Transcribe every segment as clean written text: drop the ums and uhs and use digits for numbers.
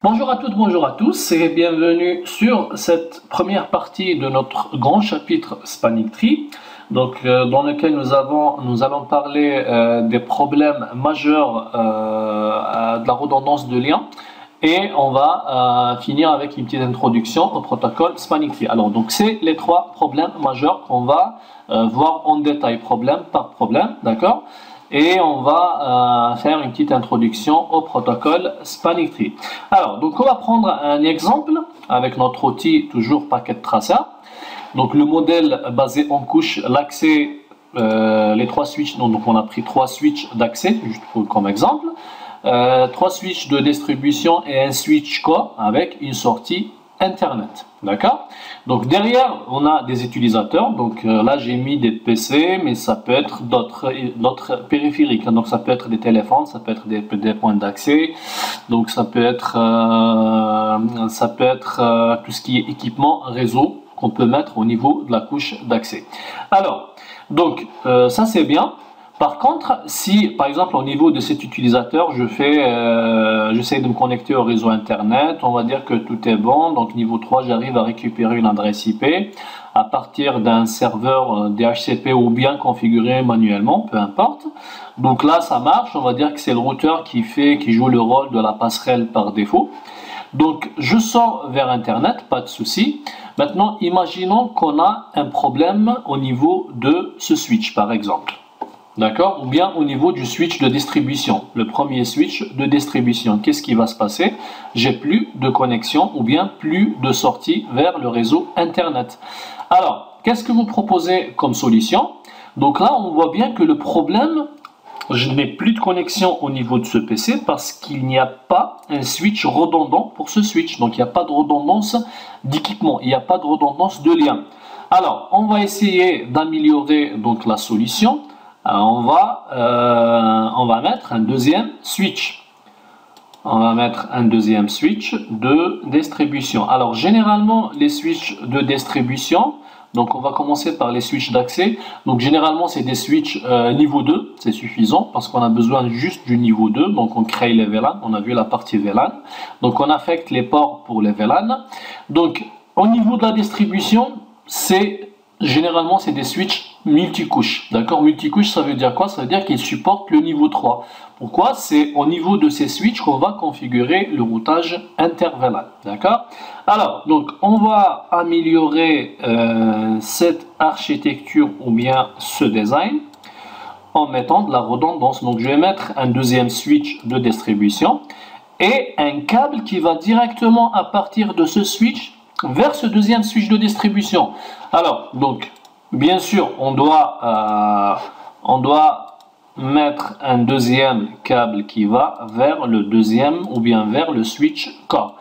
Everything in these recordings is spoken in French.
Bonjour à toutes, bonjour à tous et bienvenue sur cette première partie de notre grand chapitre Spanning Tree, dans lequel nous allons parler des problèmes majeurs de la redondance de liens et on va finir avec une petite introduction au protocole Spanning Tree. Alors donc c'est les trois problèmes majeurs qu'on va voir en détail, problème par problème, d'accord? Et on va faire une petite introduction au protocole Spanning Tree. Alors, donc on va prendre un exemple avec notre outil toujours Packet Tracer. Donc le modèle basé en couche, l'accès, les trois switches, donc on a pris trois switches d'accès, juste comme exemple, trois switches de distribution et un switch core avec une sortie Internet, d'accord? Donc derrière on a des utilisateurs, donc là j'ai mis des PC, mais ça peut être d'autres périphériques, donc ça peut être des téléphones, ça peut être des points d'accès, donc ça peut être tout ce qui est équipement réseau qu'on peut mettre au niveau de la couche d'accès. Alors donc ça c'est bien. Par contre, si par exemple au niveau de cet utilisateur, j'essaie de me connecter au réseau internet, on va dire que tout est bon, donc niveau 3, j'arrive à récupérer une adresse IP à partir d'un serveur DHCP ou bien configuré manuellement, peu importe. Donc là, ça marche, on va dire que c'est le routeur qui joue le rôle de la passerelle par défaut. Donc je sors vers internet, pas de souci. Maintenant, imaginons qu'on a un problème au niveau de ce switch par exemple. D'accord? Ou bien au niveau du switch de distribution. Le premier switch de distribution. Qu'est-ce qui va se passer? J'ai plus de connexion ou bien plus de sortie vers le réseau Internet. Alors, qu'est-ce que vous proposez comme solution? Donc là, on voit bien que le problème, je n'ai plus de connexion au niveau de ce PC parce qu'il n'y a pas un switch redondant pour ce switch. Donc, il n'y a pas de redondance d'équipement. Il n'y a pas de redondance de lien. Alors, on va essayer d'améliorer donc la solution. Alors on va mettre un deuxième switch. On va mettre un deuxième switch de distribution. Alors généralement les switches de distribution, donc on va commencer par les switches d'accès. Donc généralement c'est des switches niveau 2, c'est suffisant parce qu'on a besoin juste du niveau 2. Donc on crée les VLAN, on a vu la partie VLAN. Donc on affecte les ports pour les VLAN. Donc au niveau de la distribution, généralement c'est des switches multicouches. D'accord? Multicouche, ça veut dire quoi? Ça veut dire qu'ils supportent le niveau 3. Pourquoi? C'est au niveau de ces switches qu'on va configurer le routage inter-VLAN. D'accord? Alors, donc on va améliorer cette architecture ou bien ce design en mettant de la redondance. Donc je vais mettre un deuxième switch de distribution et un câble qui va directement à partir de ce switch vers ce deuxième switch de distribution. Alors, donc, bien sûr, on doit mettre un deuxième câble qui va vers le deuxième ou bien vers le switch core.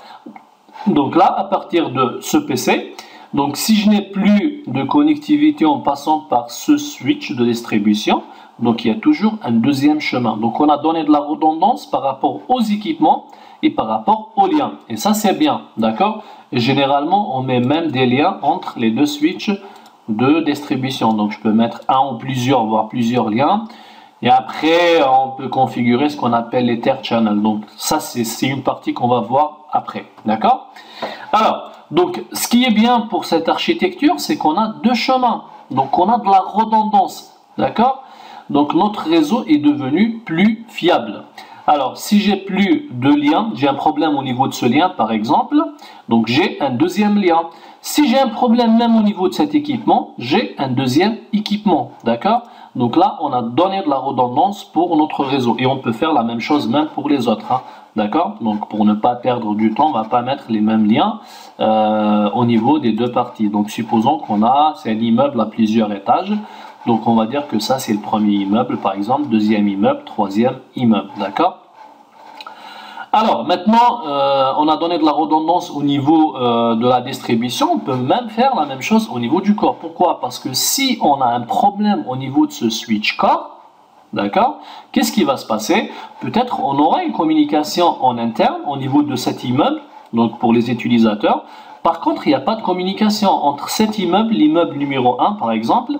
Donc là, à partir de ce PC, donc si je n'ai plus de connectivité en passant par ce switch de distribution, donc il y a toujours un deuxième chemin. Donc on a donné de la redondance par rapport aux équipements et par rapport aux liens. Et ça c'est bien, d'accord? Généralement, on met même des liens entre les deux switches de distribution. Donc je peux mettre un ou plusieurs, voire plusieurs liens. Et après, on peut configurer ce qu'on appelle les Ether Channel. Donc ça, c'est une partie qu'on va voir après. D'accord? Alors, donc ce qui est bien pour cette architecture, c'est qu'on a deux chemins. Donc on a de la redondance. D'accord? Donc notre réseau est devenu plus fiable. Alors, si j'ai plus de lien, j'ai un problème au niveau de ce lien par exemple, donc j'ai un deuxième lien. Si j'ai un problème même au niveau de cet équipement, j'ai un deuxième équipement, d'accord? Donc là, on a donné de la redondance pour notre réseau et on peut faire la même chose même pour les autres, hein, d'accord? Donc pour ne pas perdre du temps, on ne va pas mettre les mêmes liens au niveau des deux parties. Donc supposons c'est un immeuble à plusieurs étages. Donc on va dire que ça c'est le premier immeuble par exemple, deuxième immeuble, troisième immeuble, d'accord? Alors maintenant on a donné de la redondance au niveau de la distribution, on peut même faire la même chose au niveau du corps. Pourquoi? Parce que si on a un problème au niveau de ce switch core, d'accord, qu'est-ce qui va se passer? Peut-être on aura une communication en interne au niveau de cet immeuble, donc pour les utilisateurs. Par contre il n'y a pas de communication entre cet immeuble, l'immeuble numéro 1 par exemple,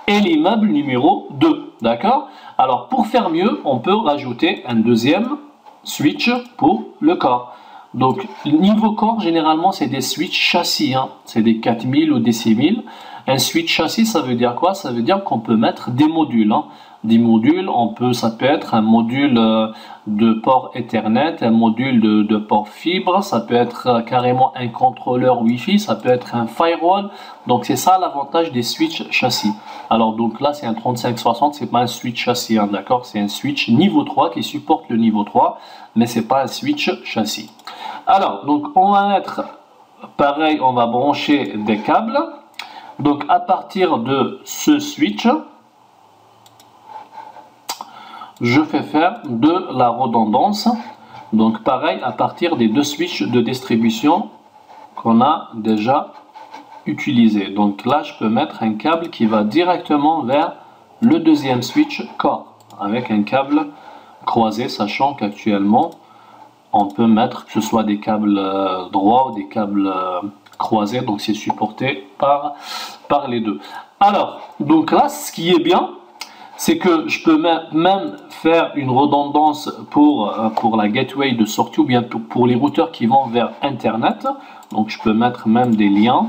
et l'immeuble numéro 2, d'accord? Alors pour faire mieux, on peut rajouter un deuxième switch pour le corps. Donc, niveau core, généralement, c'est des switches châssis. Hein. C'est des 4000 ou des 6000. Un switch châssis, ça veut dire quoi? Ça veut dire qu'on peut mettre des modules. Hein. Des modules, ça peut être un module de port Ethernet, un module de port fibre, ça peut être carrément un contrôleur Wi-Fi, ça peut être un firewall. Donc c'est ça l'avantage des switches châssis. Alors donc là c'est un 3560, c'est pas un switch châssis, hein, d'accord? C'est un switch niveau 3 qui supporte le niveau 3, mais c'est pas un switch châssis. Alors donc on va mettre pareil, on va brancher des câbles. Donc à partir de ce switch, je fais faire de la redondance. Donc pareil à partir des deux switches de distribution qu'on a déjà utilisé. Donc là je peux mettre un câble qui va directement vers le deuxième switch core avec un câble croisé, sachant qu'actuellement on peut mettre que ce soit des câbles droits ou des câbles croisés, donc c'est supporté par les deux. Alors donc là ce qui est bien, c'est que je peux même faire une redondance pour la gateway de sortie ou bien pour les routeurs qui vont vers Internet. Donc je peux mettre même des liens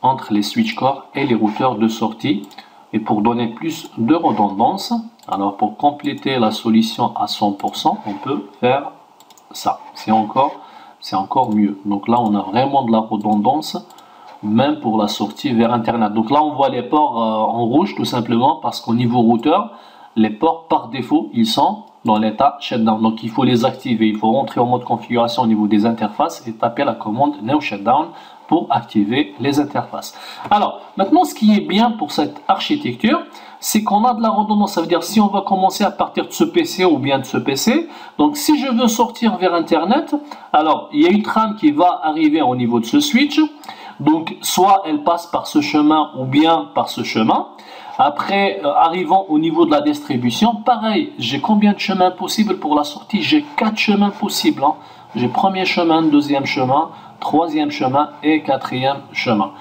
entre les switch core et les routeurs de sortie. Et pour donner plus de redondance, alors pour compléter la solution à 100%, on peut faire ça. C'est encore mieux. Donc là, on a vraiment de la redondance, même pour la sortie vers Internet. Donc là, on voit les ports en rouge, tout simplement parce qu'au niveau routeur, les ports par défaut, ils sont dans l'état shutdown. Donc il faut les activer. Il faut rentrer en mode configuration au niveau des interfaces et taper la commande no shutdown pour activer les interfaces. Alors, maintenant, ce qui est bien pour cette architecture, c'est qu'on a de la redondance. Ça veut dire si on va commencer à partir de ce PC ou bien de ce PC, donc si je veux sortir vers Internet, alors il y a une trame qui va arriver au niveau de ce switch. Donc, soit elle passe par ce chemin ou bien par ce chemin. Après, arrivant au niveau de la distribution, pareil, j'ai combien de chemins possibles pour la sortie? J'ai 4 chemins possibles. Hein. J'ai premier chemin, deuxième chemin, troisième chemin et quatrième chemin.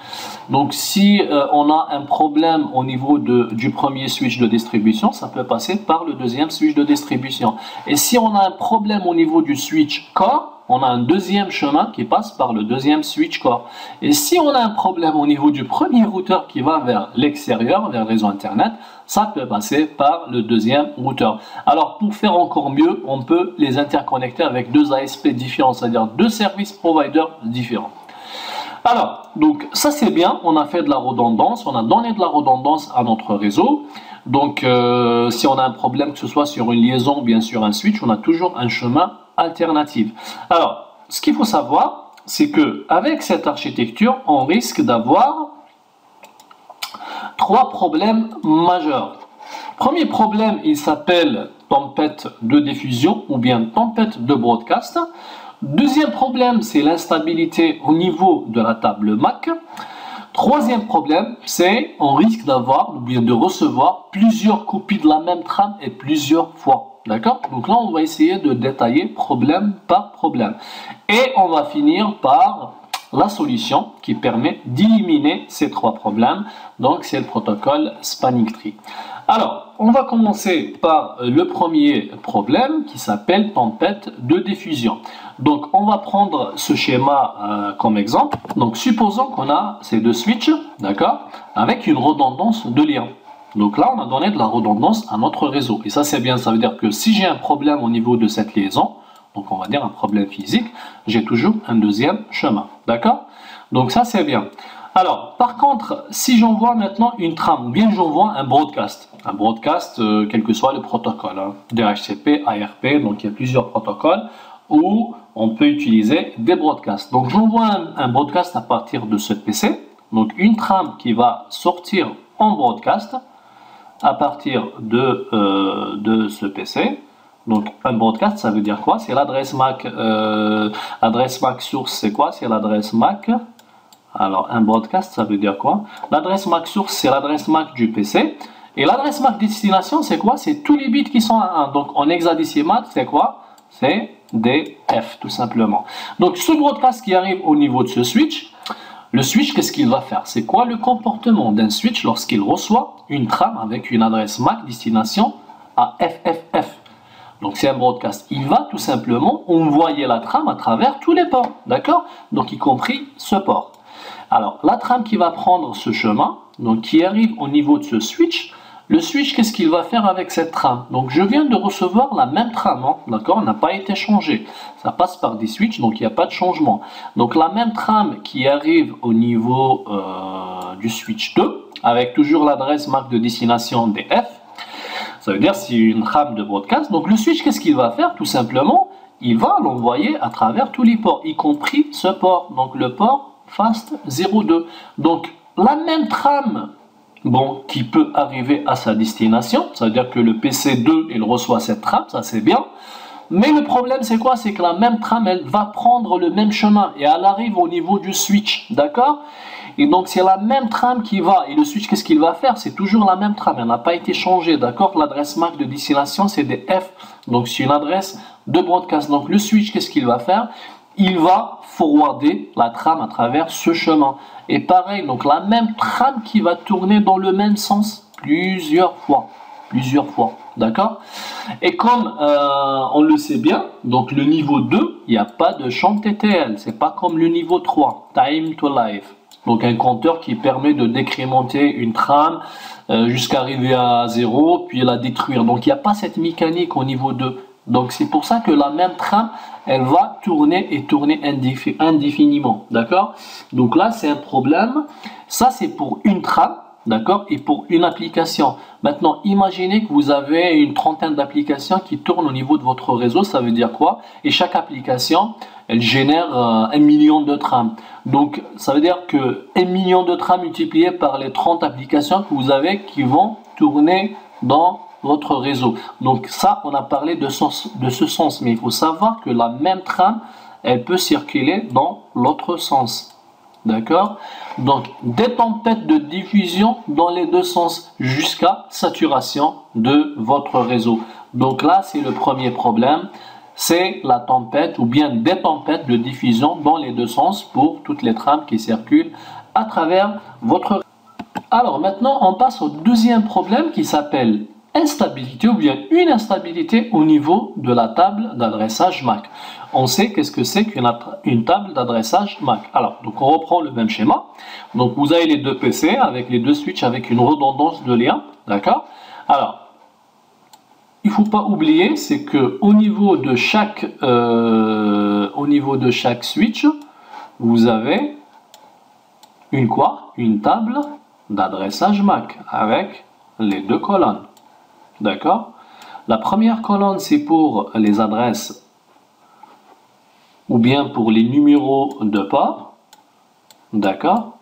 Donc si on a un problème au niveau du premier switch de distribution, ça peut passer par le deuxième switch de distribution. Et si on a un problème au niveau du switch core, on a un deuxième chemin qui passe par le deuxième switch core. Et si on a un problème au niveau du premier routeur qui va vers l'extérieur, vers le réseau Internet, ça peut passer par le deuxième routeur. Alors pour faire encore mieux, on peut les interconnecter avec deux ASP différents, c'est-à-dire deux service providers différents. Alors, donc ça c'est bien, on a fait de la redondance, on a donné de la redondance à notre réseau. Donc si on a un problème, que ce soit sur une liaison ou bien sur un switch, on a toujours un chemin alternatif. Alors, ce qu'il faut savoir, c'est que avec cette architecture, on risque d'avoir 3 problèmes majeurs. Premier problème, il s'appelle tempête de diffusion ou bien tempête de broadcast. Deuxième problème, c'est l'instabilité au niveau de la table MAC. Troisième problème, c'est on risque d'avoir ou bien de recevoir plusieurs copies de la même trame et plusieurs fois. D'accord? Donc là, on va essayer de détailler problème par problème. Et on va finir par la solution qui permet d'éliminer ces 3 problèmes. Donc, c'est le protocole Spanning Tree. Alors, on va commencer par le premier problème qui s'appelle tempête de diffusion. Donc, on va prendre ce schéma comme exemple. Donc, supposons qu'on a ces deux switches, d'accord, avec une redondance de lien. Donc là, on a donné de la redondance à notre réseau. Et ça, c'est bien. Ça veut dire que si j'ai un problème au niveau de cette liaison, donc on va dire un problème physique, j'ai toujours un deuxième chemin. D'accord? Donc ça, c'est bien. Alors, par contre, si j'envoie maintenant une trame, ou bien j'envoie un broadcast, quel que soit le protocole, hein, DHCP, ARP, donc il y a plusieurs protocoles où on peut utiliser des broadcasts. Donc j'envoie un broadcast à partir de ce PC, donc une trame qui va sortir en broadcast à partir de ce PC. Donc un broadcast, ça veut dire quoi? C'est l'adresse MAC. L'adresse MAC source, c'est quoi? C'est l'adresse MAC. Alors un broadcast, ça veut dire quoi? L'adresse MAC source, c'est l'adresse MAC du PC. Et l'adresse MAC destination, c'est quoi? C'est tous les bits qui sont à 1. Donc en hexadécimal, c'est quoi? C'est des F, tout simplement. Donc ce broadcast qui arrive au niveau de ce switch, le switch, qu'est-ce qu'il va faire? C'est quoi le comportement d'un switch lorsqu'il reçoit une trame avec une adresse MAC destination à FFF? Donc c'est un broadcast. Il va tout simplement envoyer la trame à travers tous les ports, d'accord? Donc y compris ce port. Alors la trame qui va prendre ce chemin, donc qui arrive au niveau de ce switch, le switch, qu'est-ce qu'il va faire avec cette trame? Donc je viens de recevoir la même trame, hein, d'accord? Elle n'a pas été changée. Ça passe par des switches, donc il n'y a pas de changement. Donc la même trame qui arrive au niveau du switch 2, avec toujours l'adresse MAC de destination DF, ça veut dire c'est une trame de broadcast. Donc le switch, qu'est-ce qu'il va faire? Tout simplement, il va l'envoyer à travers tous les ports, y compris ce port, donc le port FAST 02. Donc la même trame, bon, qui peut arriver à sa destination, ça veut dire que le PC2 il reçoit cette trame, ça c'est bien. Mais le problème c'est quoi? C'est que la même trame elle va prendre le même chemin et elle arrive au niveau du switch, d'accord? Et donc c'est la même trame qui va, et le switch qu'est-ce qu'il va faire? C'est toujours la même trame, elle n'a pas été changée, d'accord? L'adresse MAC de destination c'est des F, donc c'est une adresse de broadcast. Donc le switch qu'est-ce qu'il va faire? Il va forwarder la trame à travers ce chemin. Et pareil, donc la même trame qui va tourner dans le même sens plusieurs fois, d'accord? Et comme on le sait bien, donc le niveau 2, il n'y a pas de champ TTL, c'est pas comme le niveau 3, Time to Live. Donc un compteur qui permet de décrémenter une trame jusqu'à arriver à 0, puis la détruire. Donc il n'y a pas cette mécanique au niveau 2. Donc c'est pour ça que la même trame, elle va tourner et tourner indéfiniment, d'accord? Donc là, c'est un problème. Ça, c'est pour une trame, d'accord? Et pour une application. Maintenant, imaginez que vous avez une trentaine d'applications qui tournent au niveau de votre réseau. Ça veut dire quoi? Et chaque application, elle génère 1 million de trames. Donc, ça veut dire que 1 million de trames multiplié par les 30 applications que vous avez qui vont tourner dans votre réseau. Donc ça, on a parlé de ce sens, mais il faut savoir que la même trame, elle peut circuler dans l'autre sens. D'accord? Donc des tempêtes de diffusion dans les deux sens jusqu'à saturation de votre réseau. Donc là, c'est le premier problème, c'est la tempête ou bien des tempêtes de diffusion dans les deux sens pour toutes les trames qui circulent à travers votre réseau. Alors maintenant, on passe au deuxième problème qui s'appelle instabilité ou bien une instabilité au niveau de la table d'adressage MAC. On sait qu'est-ce que c'est qu'une table d'adressage MAC. Alors, donc on reprend le même schéma. Donc vous avez les deux PC avec les deux switches avec une redondance de lien, d'accord? Alors, il ne faut pas oublier, c'est que au niveau de chaque switch, vous avez une table d'adressage MAC avec les deux colonnes. D'accord? La première colonne, c'est pour les adresses ou bien pour les numéros de port. D'accord?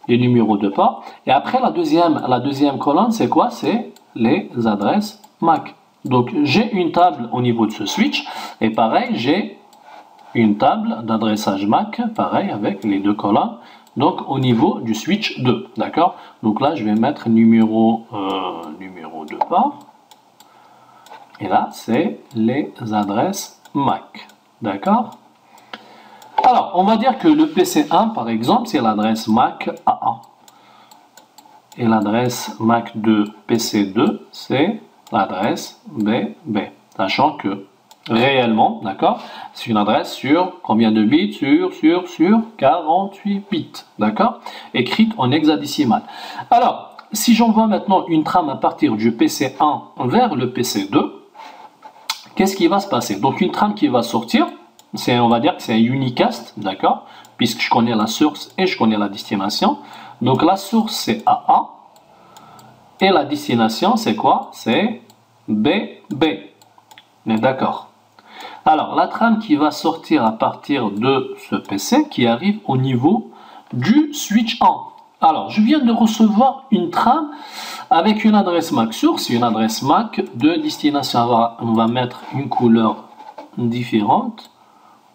Les numéros de port. Et après, la deuxième colonne, c'est quoi? C'est les adresses MAC. Donc, j'ai une table au niveau de ce switch. Et pareil, j'ai une table d'adressage MAC, pareil, avec les deux colonnes. Donc au niveau du switch 2, d'accord? Donc là, je vais mettre numéro de port. Et là, c'est les adresses MAC, d'accord? Alors, on va dire que le PC1, par exemple, c'est l'adresse MAC A1. Et l'adresse MAC de PC2, c'est l'adresse BB. Sachant que réellement, d'accord, c'est une adresse sur combien de bits? Sur 48 bits, d'accord, écrite en hexadécimal. Alors, si j'envoie maintenant une trame à partir du PC1 vers le PC2, qu'est-ce qui va se passer? Donc une trame qui va sortir, on va dire que c'est un unicast, d'accord, puisque je connais la source et je connais la destination. Donc la source c'est A1 et la destination c'est quoi? C'est BB. On est d'accord? Alors, la trame qui va sortir à partir de ce PC qui arrive au niveau du switch 1. Alors, je viens de recevoir une trame avec une adresse MAC source et une adresse MAC de destination. On va mettre une couleur différente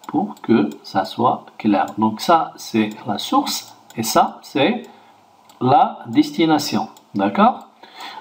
pour que ça soit clair. Donc ça, c'est la source et ça, c'est la destination. D'accord?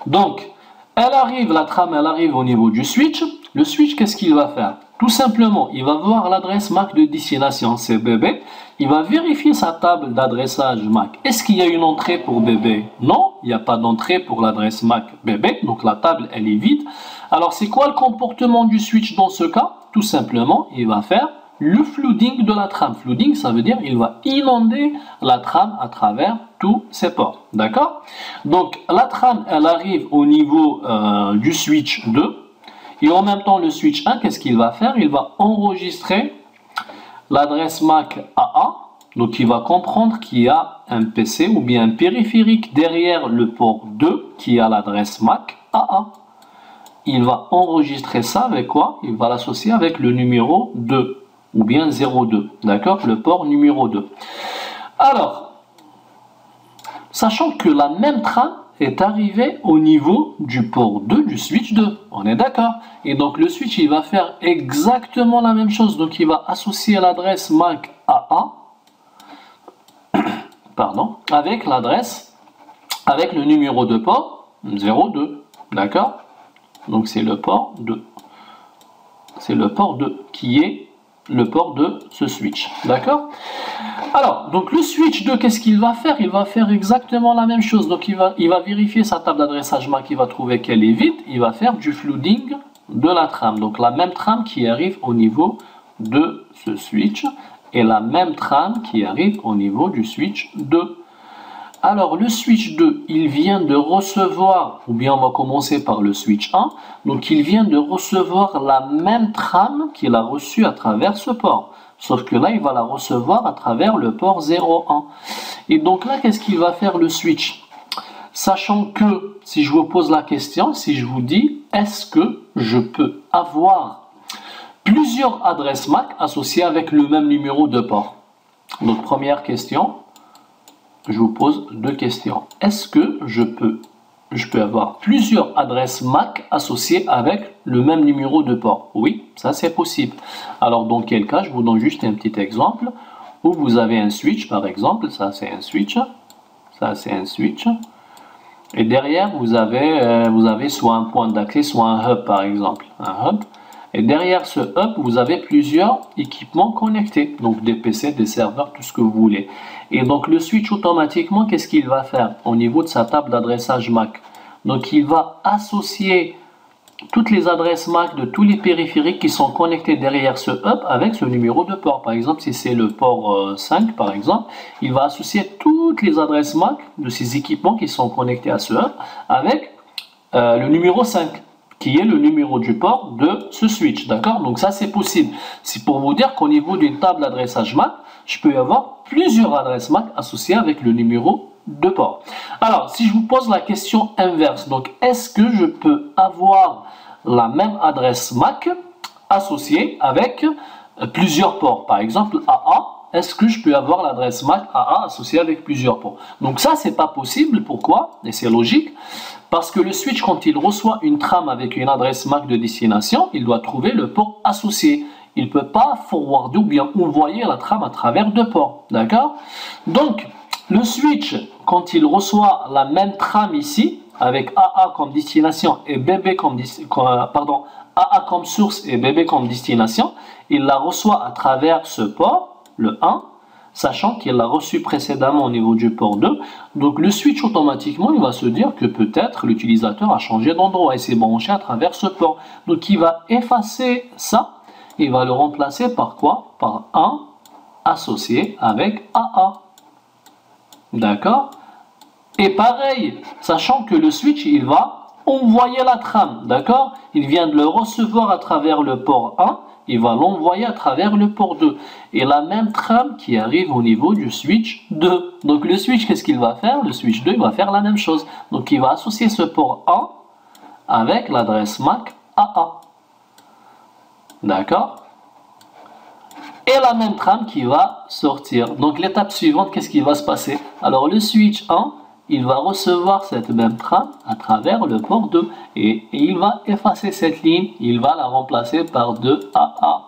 Donc, la trame, elle arrive au niveau du switch. Le switch, qu'est-ce qu'il va faire? Tout simplement, il va voir l'adresse MAC de destination, c'est BB. Il va vérifier sa table d'adressage MAC. Est-ce qu'il y a une entrée pour BB? Non, il n'y a pas d'entrée pour l'adresse MAC BB. Donc la table, elle est vide. Alors, c'est quoi le comportement du switch dans ce cas? Tout simplement, il va faire le flooding de la trame. Flooding, ça veut dire il va inonder la trame à travers tous ses ports. D'accord? Donc, la trame, elle arrive au niveau du switch 2. Et en même temps, le switch 1, qu'est-ce qu'il va faire? Il va enregistrer l'adresse MAC AA. Donc, il va comprendre qu'il y a un PC ou bien un périphérique derrière le port 2 qui a l'adresse MAC AA. Il va enregistrer ça avec quoi? Il va l'associer avec le numéro 2 ou bien 02. D'accord? Le port numéro 2. Alors, sachant que la même trame est arrivée au niveau du port 2 du switch 2. On est d'accord? Et donc, le switch, il va faire exactement la même chose. Donc, il va associer l'adresse MAC AA avec l'adresse, avec le numéro de port 02, d'accord? Donc c'est le port 2. C'est le port 2 qui est le port de ce switch, d'accord? Alors, donc le switch 2, qu'est-ce qu'il va faire? Il va faire exactement la même chose. Donc il va vérifier sa table d'adressage MAC, il va trouver qu'elle est vide, il va faire du flooding de la trame. Donc la même trame qui arrive au niveau de ce switch et la même trame qui arrive au niveau du switch 2. Alors le switch 2, il vient de recevoir, ou bien on va commencer par le switch 1, donc il vient de recevoir la même trame qu'il a reçue à travers ce port. Sauf que là, il va la recevoir à travers le port 01. Et donc là, qu'est-ce qu'il va faire le switch? Sachant que, si je vous pose la question, si je vous dis, est-ce que je peux avoir plusieurs adresses MAC associées avec le même numéro de port? Donc première question, je vous pose deux questions. Est-ce que je peux avoir plusieurs adresses MAC associées avec le même numéro de port? Oui, ça c'est possible. Alors dans quel cas? Je vous donne juste un petit exemple où vous avez un switch par exemple, ça c'est un switch, ça c'est un switch, et derrière vous avez soit un point d'accès, soit un hub par exemple, un hub. Et derrière ce hub, vous avez plusieurs équipements connectés, donc des PC, des serveurs, tout ce que vous voulez. Et donc le switch automatiquement, qu'est-ce qu'il va faire au niveau de sa table d'adressage MAC? Donc il va associer toutes les adresses MAC de tous les périphériques qui sont connectés derrière ce hub avec ce numéro de port. Par exemple, si c'est le port 5 par exemple, il va associer toutes les adresses MAC de ces équipements qui sont connectés à ce hub avec le numéro 5. Qui est le numéro du port de ce switch, d'accord? Donc ça c'est possible. C'est pour vous dire qu'au niveau d'une table d'adressage MAC, je peux avoir plusieurs adresses MAC associées avec le numéro de port. Alors, si je vous pose la question inverse, donc est-ce que je peux avoir la même adresse MAC associée avec plusieurs ports? Par exemple, AA, est-ce que je peux avoir l'adresse MAC AA associée avec plusieurs ports? Donc ça, c'est pas possible. Pourquoi? Et c'est logique. Parce que le switch, quand il reçoit une trame avec une adresse MAC de destination, il doit trouver le port associé. Il ne peut pas forwarder ou bien envoyer la trame à travers deux ports. D'accord? Donc, le switch, quand il reçoit la même trame ici, avec AA comme destination et BB comme AA comme source et BB comme destination, il la reçoit à travers ce port, le 1, sachant qu'il l'a reçu précédemment au niveau du port 2. Donc le switch automatiquement, il va se dire que peut-être l'utilisateur a changé d'endroit et s'est branché à travers ce port. Donc il va effacer ça, il va le remplacer par quoi? Par 1 associé avec AA. D'accord? Et pareil, sachant que le switch, il va envoyer la trame, d'accord? Il vient de le recevoir à travers le port 1, il va l'envoyer à travers le port 2. Et la même trame qui arrive au niveau du switch 2. Donc le switch, qu'est-ce qu'il va faire? Le switch 2, il va faire la même chose. Donc il va associer ce port 1 avec l'adresse MAC AA. D'accord? Et la même trame qui va sortir. Donc l'étape suivante, qu'est-ce qui va se passer? Alors le switch 1, il va recevoir cette même trame à travers le port 2 et il va effacer cette ligne, il va la remplacer par 2AA.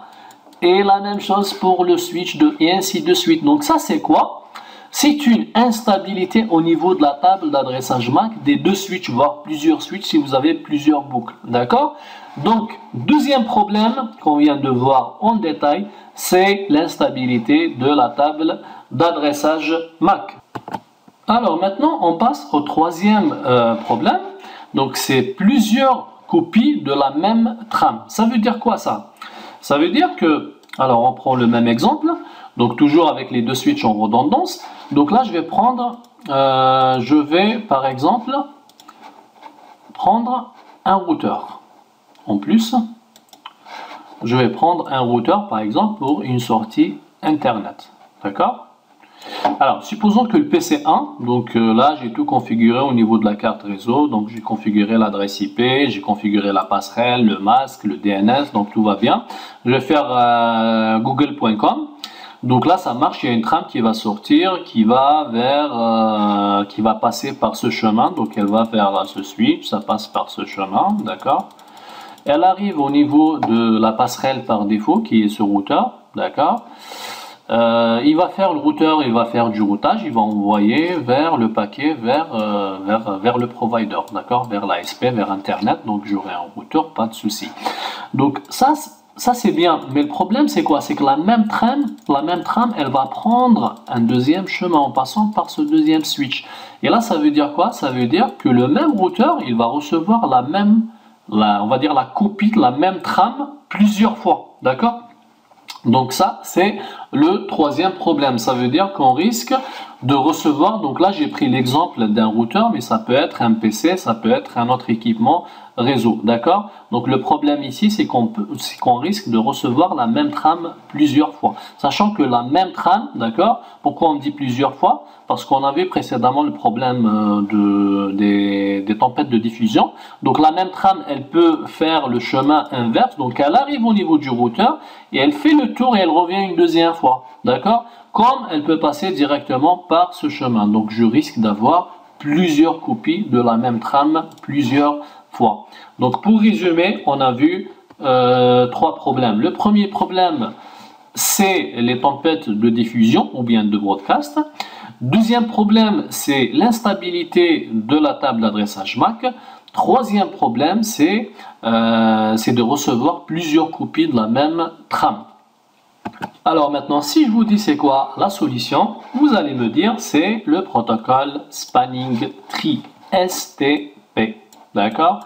Et la même chose pour le switch 2 et ainsi de suite. Donc ça c'est quoi? C'est une instabilité au niveau de la table d'adressage MAC des deux switches, voire plusieurs switches si vous avez plusieurs boucles. D'accord? Donc, deuxième problème qu'on vient de voir en détail, c'est l'instabilité de la table d'adressage MAC. Alors maintenant, on passe au troisième problème. Donc, c'est plusieurs copies de la même trame. Ça veut dire quoi ça? Ça veut dire que, alors on prend le même exemple, donc toujours avec les deux switches en redondance. Donc là je vais prendre, je vais par exemple prendre un routeur. En plus, je vais prendre un routeur par exemple pour une sortie internet. D'accord? Alors, supposons que le PC1, donc là j'ai tout configuré au niveau de la carte réseau, donc j'ai configuré l'adresse IP, j'ai configuré la passerelle, le masque, le DNS, donc tout va bien. Je vais faire google.com, donc là ça marche, il y a une trame qui va sortir, qui va passer par ce chemin, donc elle va vers ce switch, ça passe par ce chemin, d'accord. Elle arrive au niveau de la passerelle par défaut qui est ce routeur, d'accord. Il va faire le routeur, il va faire du routage, il va envoyer vers le paquet, vers le provider, d'accord, vers l'ASP, vers Internet, donc j'aurai un routeur, pas de souci. Donc ça c'est bien, mais le problème c'est quoi? C'est que la même trame, elle va prendre un deuxième chemin en passant par ce deuxième switch. Et là ça veut dire quoi? Ça veut dire que le même routeur, il va recevoir on va dire la copie de la même trame plusieurs fois, d'accord? Donc ça, c'est le troisième problème. Ça veut dire qu'on risque de recevoir, donc là j'ai pris l'exemple d'un routeur, mais ça peut être un PC, ça peut être un autre équipement réseau, d'accord? Donc le problème ici, c'est qu'on risque de recevoir la même trame plusieurs fois. Sachant que la même trame, d'accord? Pourquoi on dit plusieurs fois? Parce qu'on avait précédemment le problème des tempêtes de diffusion. Donc la même trame, elle peut faire le chemin inverse. Donc elle arrive au niveau du routeur et elle fait le tour et elle revient une deuxième fois, d'accord? Comme elle peut passer directement par ce chemin. Donc je risque d'avoir plusieurs copies de la même trame plusieurs fois. Donc pour résumer, on a vu trois problèmes. Le premier problème, c'est les tempêtes de diffusion ou bien de broadcast. Deuxième problème, c'est l'instabilité de la table d'adressage MAC. Troisième problème, c'est de recevoir plusieurs copies de la même trame. Alors maintenant, si je vous dis c'est quoi la solution, vous allez me dire c'est le protocole Spanning Tree, STP, d'accord?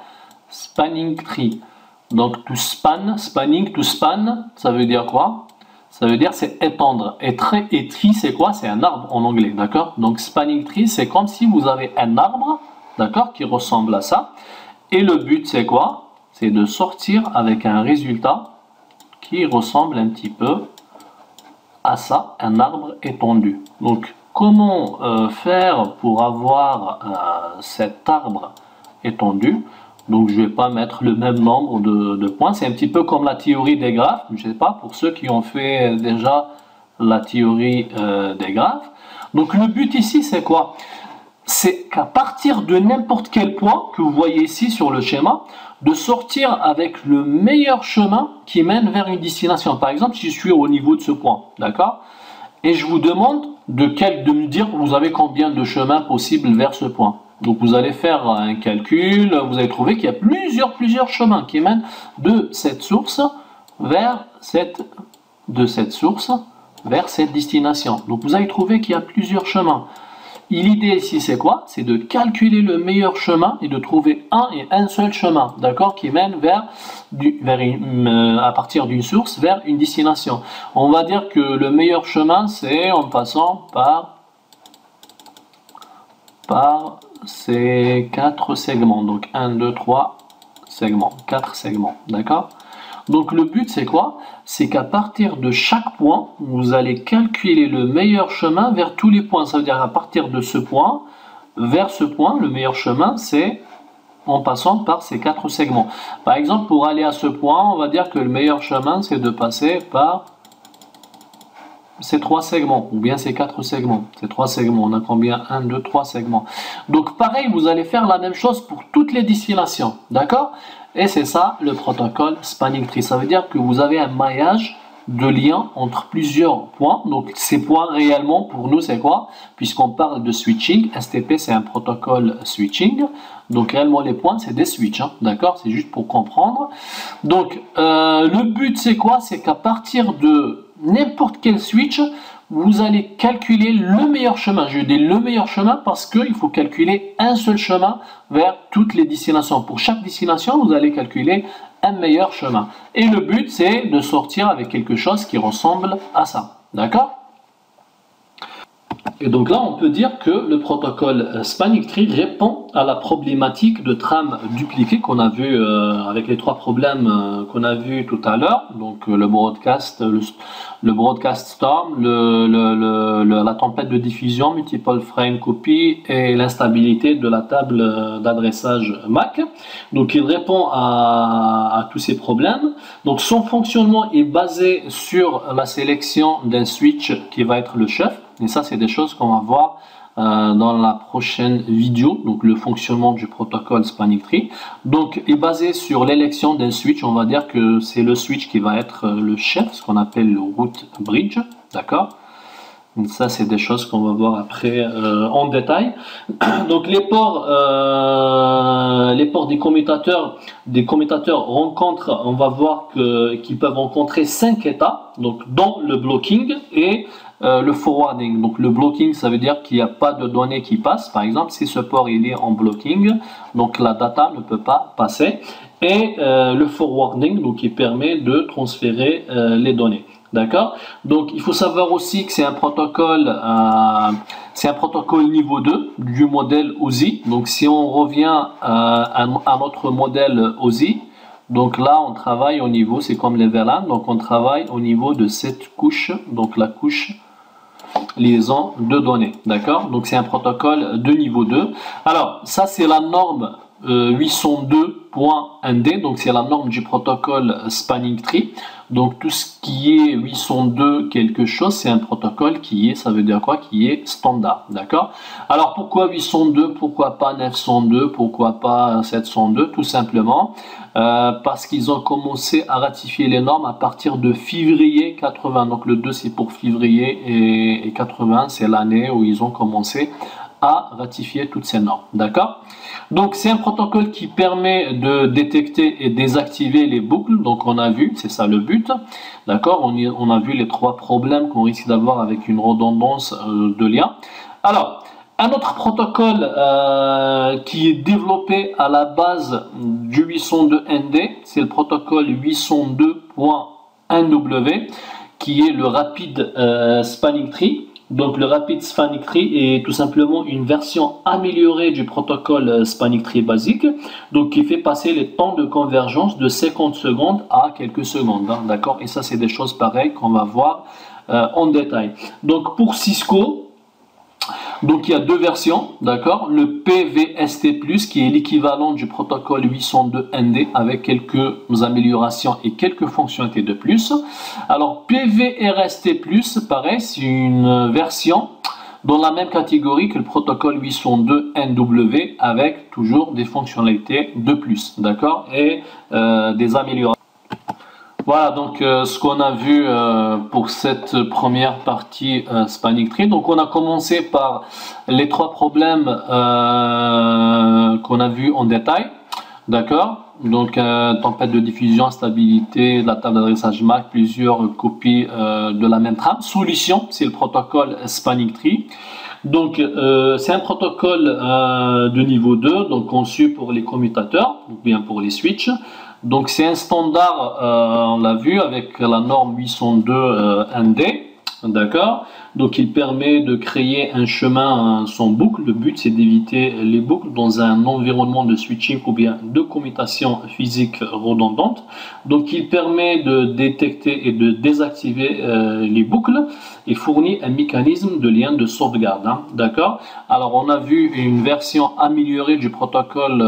Spanning Tree. Donc to span, spanning to span, ça veut dire quoi? Ça veut dire c'est étendre. Et tree c'est quoi? C'est un arbre en anglais, d'accord? Donc spanning tree c'est comme si vous avez un arbre, d'accord, qui ressemble à ça. Et le but c'est quoi? C'est de sortir avec un résultat qui ressemble un petit peu à ça, un arbre étendu. Donc comment faire pour avoir cet arbre étendu? Donc je ne vais pas mettre le même nombre de points. C'est un petit peu comme la théorie des graphes. Je ne sais pas, pour ceux qui ont fait déjà la théorie des graphes. Donc le but ici c'est quoi? C'est qu'à partir de n'importe quel point que vous voyez ici sur le schéma, de sortir avec le meilleur chemin qui mène vers une destination. Par exemple, si je suis au niveau de ce point, d'accord? Et je vous demande de me dire vous avez combien de chemins possibles vers ce point. Donc vous allez faire un calcul, vous allez trouver qu'il y a plusieurs chemins qui mènent de cette source vers cette destination. Donc vous allez trouver qu'il y a plusieurs chemins. L'idée ici c'est quoi? C'est de calculer le meilleur chemin et de trouver un seul chemin, d'accord, qui mène à partir d'une source vers une destination. On va dire que le meilleur chemin c'est en passant par ces 4 segments. Donc 1, 2, 3 segments, 4 segments, d'accord? Donc le but c'est quoi? C'est qu'à partir de chaque point, vous allez calculer le meilleur chemin vers tous les points. Ça veut dire à partir de ce point, vers ce point, le meilleur chemin c'est en passant par ces 4 segments. Par exemple, pour aller à ce point, on va dire que le meilleur chemin c'est de passer par ces 3 segments, ou bien ces 4 segments. Ces 3 segments, on a combien? 1, 2, 3 segments. Donc pareil, vous allez faire la même chose pour toutes les destinations, d'accord? Et c'est ça le protocole Spanning Tree. Ça veut dire que vous avez un maillage de liens entre plusieurs points. Donc ces points réellement pour nous c'est quoi? Puisqu'on parle de switching, STP c'est un protocole switching. Donc réellement les points c'est des switches, hein, d'accord? C'est juste pour comprendre. Donc le but c'est quoi? C'est qu'à partir de n'importe quel switch, vous allez calculer le meilleur chemin. Je dis le meilleur chemin parce qu'il faut calculer un seul chemin vers toutes les destinations. Pour chaque destination, vous allez calculer un meilleur chemin. Et le but, c'est de sortir avec quelque chose qui ressemble à ça. D'accord ? Et donc là, on peut dire que le protocole Spanning Tree répond à la problématique de trame dupliquée qu'on a vu avec les trois problèmes qu'on a vu tout à l'heure. Donc le broadcast storm, la tempête de diffusion, multiple frame copy et l'instabilité de la table d'adressage MAC. Donc il répond à tous ces problèmes. Donc son fonctionnement est basé sur la sélection d'un switch qui va être le chef. Et ça, c'est des choses qu'on va voir dans la prochaine vidéo, donc le fonctionnement du protocole Spanning Tree. Donc, est basé sur l'élection d'un switch. On va dire que c'est le switch qui va être le chef, ce qu'on appelle le root bridge, d'accord? Donc ça, c'est des choses qu'on va voir après en détail. Donc les ports des commutateurs rencontrent, on va voir qu'ils peuvent rencontrer 5 états, donc dont le blocking et le forwarding. Donc le blocking, ça veut dire qu'il n'y a pas de données qui passent. Par exemple, si ce port il est en blocking, donc la data ne peut pas passer. Et le forwarding, donc qui permet de transférer les données. D'accord? Donc il faut savoir aussi que c'est un protocole niveau 2 du modèle OSI. Donc si on revient à notre modèle OSI, donc là on travaille au niveau, c'est comme les VLAN, donc on travaille au niveau de cette couche, donc la couche liaison de données. D'accord? Donc c'est un protocole de niveau 2. Alors ça c'est la norme 802.1d, donc c'est la norme du protocole Spanning Tree. Donc tout ce qui est 802 quelque chose, c'est un protocole qui est, ça veut dire quoi? Qui est standard, d'accord? Alors pourquoi 802, pourquoi pas 902, pourquoi pas 702? Tout simplement parce qu'ils ont commencé à ratifier les normes à partir de février 80. Donc le 2 c'est pour février et 80 c'est l'année où ils ont commencé à ratifier toutes ces normes, d'accord? Donc c'est un protocole qui permet de détecter et désactiver les boucles, donc on a vu, c'est ça le but, d'accord? On a vu les trois problèmes qu'on risque d'avoir avec une redondance de lien. Alors, un autre protocole qui est développé à la base du 802.1d, c'est le protocole 802.1w, qui est le Rapid Spanning Tree. Donc le Rapid Spanning Tree est tout simplement une version améliorée du protocole Spanning Tree basique, donc qui fait passer les temps de convergence de 50 secondes à quelques secondes, hein, d'accord? Et ça c'est des choses pareilles qu'on va voir en détail. Donc pour Cisco, donc il y a deux versions, d'accord? Le PVST+, qui est l'équivalent du protocole 802.1d avec quelques améliorations et quelques fonctionnalités de plus. Alors PVRST+, pareil, c'est une version dans la même catégorie que le protocole 802.1w avec toujours des fonctionnalités de plus, d'accord? Et des améliorations. Voilà donc ce qu'on a vu pour cette première partie Spanning Tree. Donc on a commencé par les trois problèmes qu'on a vus en détail, d'accord? Donc tempête de diffusion, instabilité de la table d'adressage MAC, plusieurs copies de la même trame. Solution, c'est le protocole Spanning Tree. Donc c'est un protocole de niveau 2, donc conçu pour les commutateurs, ou bien pour les switches. Donc c'est un standard, on l'a vu, avec la norme 802.1d, d'accord? Donc il permet de créer un chemin sans boucle. Le but c'est d'éviter les boucles dans un environnement de switching ou bien de commutation physique redondante. Donc il permet de détecter et de désactiver les boucles et fournit un mécanisme de lien de sauvegarde, hein, d'accord? Alors on a vu une version améliorée du protocole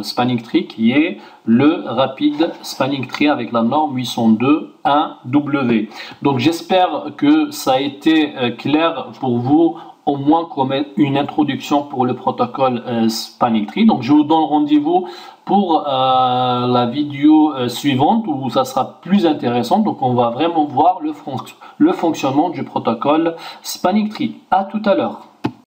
Spanning Tree qui est le Rapid Spanning Tree avec la norme 802.1w. Donc j'espère que ça a été clair pour vous, au moins comme une introduction pour le protocole Spanning Tree. Donc je vous donne rendez-vous pour la vidéo suivante où ça sera plus intéressant. Donc on va vraiment voir le fonctionnement du protocole Spanning Tree. À tout à l'heure.